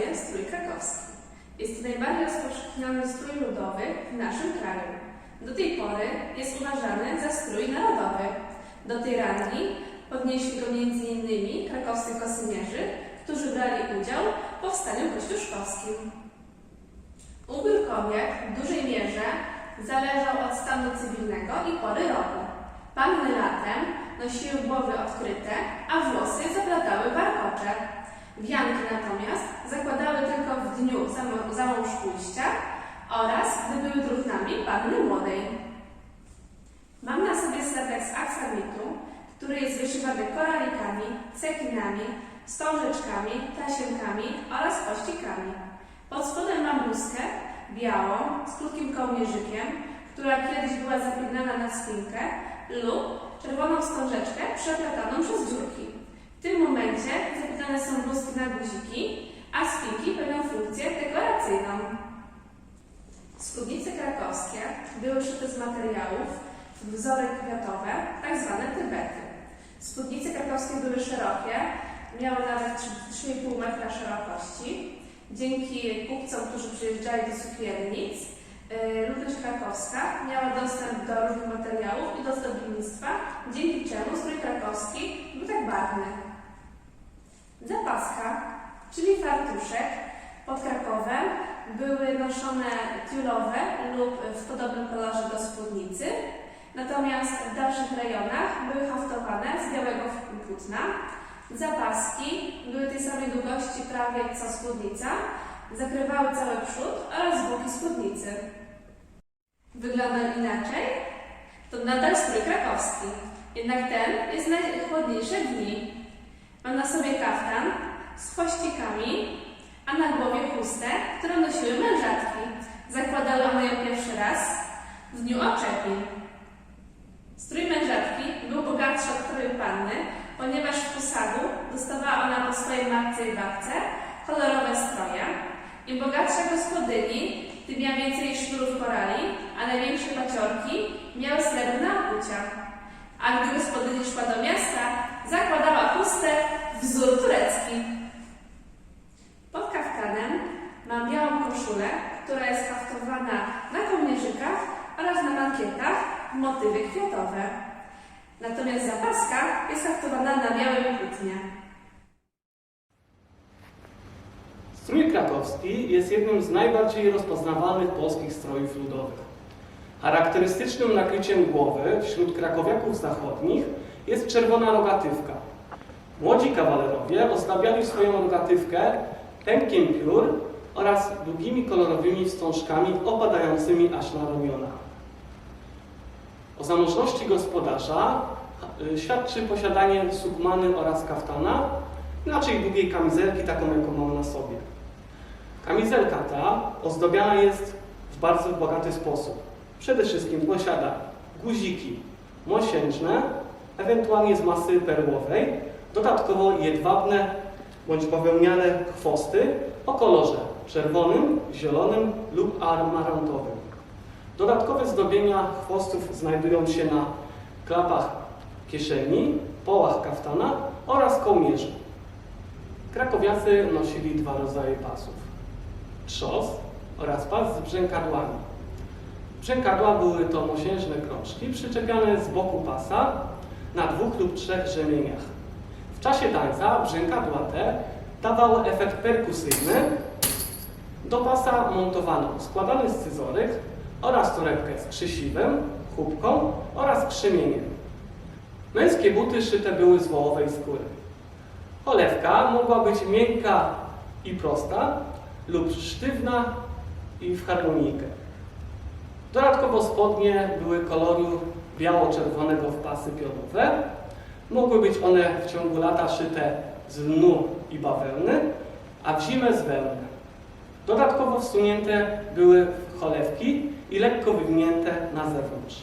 nazywanej strój krakowski. Jest to najbardziej rozpowszechniony strój ludowy w naszym kraju. Do tej pory jest uważany za strój narodowy. Do tej rangi podnieśli go m.in. krakowscy kosynierzy, którzy brali udział w powstaniu kościuszkowskim. Ubiór kobiet w dużej mierze zależał od stanu cywilnego i pory roku. Panny latem nosiły głowy odkryte, a włosy zaplatały warkocze. Wianki natomiast zakładały tylko w dniu zamążpójścia oraz gdy były druhnami panny młodej. Mam na sobie sweter z aksamitu, który jest wyszywany koralikami, cekinami, wstążeczkami, tasienkami oraz pościkami. Pod spodem mam bluzkę białą z krótkim kołnierzykiem, która kiedyś była zapinana na spinkę, lub czerwoną wstążeczkę przeplataną przez dziurki. W tym momencie zapinane są bluzki na guziki, a spinki pełnią funkcję dekoracyjną. Spódnice krakowskie były szyte z materiałów wzory kwiatowe, tak zwane tybety. Spódnice krakowskie były szerokie, miały nawet 3,5 metra szerokości. Dzięki kupcom, którzy przyjeżdżali do cukiernic, ludność krakowska miała dostęp do różnych materiałów i do zdobnictwa, dzięki czemu strój krakowski był tak barwny. Zapaska, czyli fartuszek pod Krakowem, były noszone tiulowe lub w podobnym kolorze do spódnicy, natomiast w dalszych rejonach były haftowane z białego płótna. Zapaski były tej samej długości prawie co spódnica, zakrywały cały przód oraz boki spódnicy. Wyglądał inaczej? To nadal strój krakowski, jednak ten jest na chłodniejsze dni. Mam na sobie kaftan z chwościkami, a na głowie chustę, którą nosiły mężatki. Zakładały one ją pierwszy raz w dniu oczepin. Strój mężatki był bogatszy od kroju panny, ponieważ w posagu dostawała ona po swojej matce i babce kolorowe stroje. Im bogatsza gospodyni, tym miała więcej sznurów korali, a największe paciorki miały srebrne okucia. A gdy gospodyni szła do miasta, zakładała chustę wzór turecki. Pod kaftanem mam białą koszulę, która jest haftowana na kołnierzykach oraz na mankietach w motywy kwiatowe. Natomiast zapaska jest haftowana na białym płótnie. Strój krakowski jest jednym z najbardziej rozpoznawalnych polskich strojów ludowych. Charakterystycznym nakryciem głowy wśród krakowiaków zachodnich jest czerwona rogatywka. Młodzi kawalerowie ozdabiali swoją rogatywkę pękiem piór oraz długimi kolorowymi wstążkami opadającymi aż na ramiona. O zamożności gospodarza świadczy posiadanie sukmany oraz kaftana, inaczej długiej kamizelki, taką jaką mam na sobie. Kamizelka ta ozdobiona jest w bardzo bogaty sposób. Przede wszystkim posiada guziki mosiężne, ewentualnie z masy perłowej, dodatkowo jedwabne bądź bawełniane chwosty o kolorze czerwonym, zielonym lub amarantowym. Dodatkowe zdobienia chwostów znajdują się na klapach kieszeni, połach kaftana oraz kołnierzu. Krakowiacy nosili dwa rodzaje pasów: trzos oraz pas z brzękadłami. Brzękadła były to mosiężne krążki przyczepiane z boku pasa na 2 lub 3 rzemieniach. W czasie tańca brzękadła te dawały efekt perkusyjny. Do pasa montowano składany scyzoryk oraz torebkę z krzesiwem, chubką oraz krzemieniem. Męskie buty szyte były z wołowej skóry. Cholewka mogła być miękka i prosta lub sztywna i w harmonijkę. Dodatkowo spodnie były koloru biało-czerwonego w pasy pionowe. Mogły być one w ciągu lata szyte z lnu i bawełny, a w zimę z wełny. Dodatkowo wsunięte były cholewki i lekko wywinięte na zewnątrz.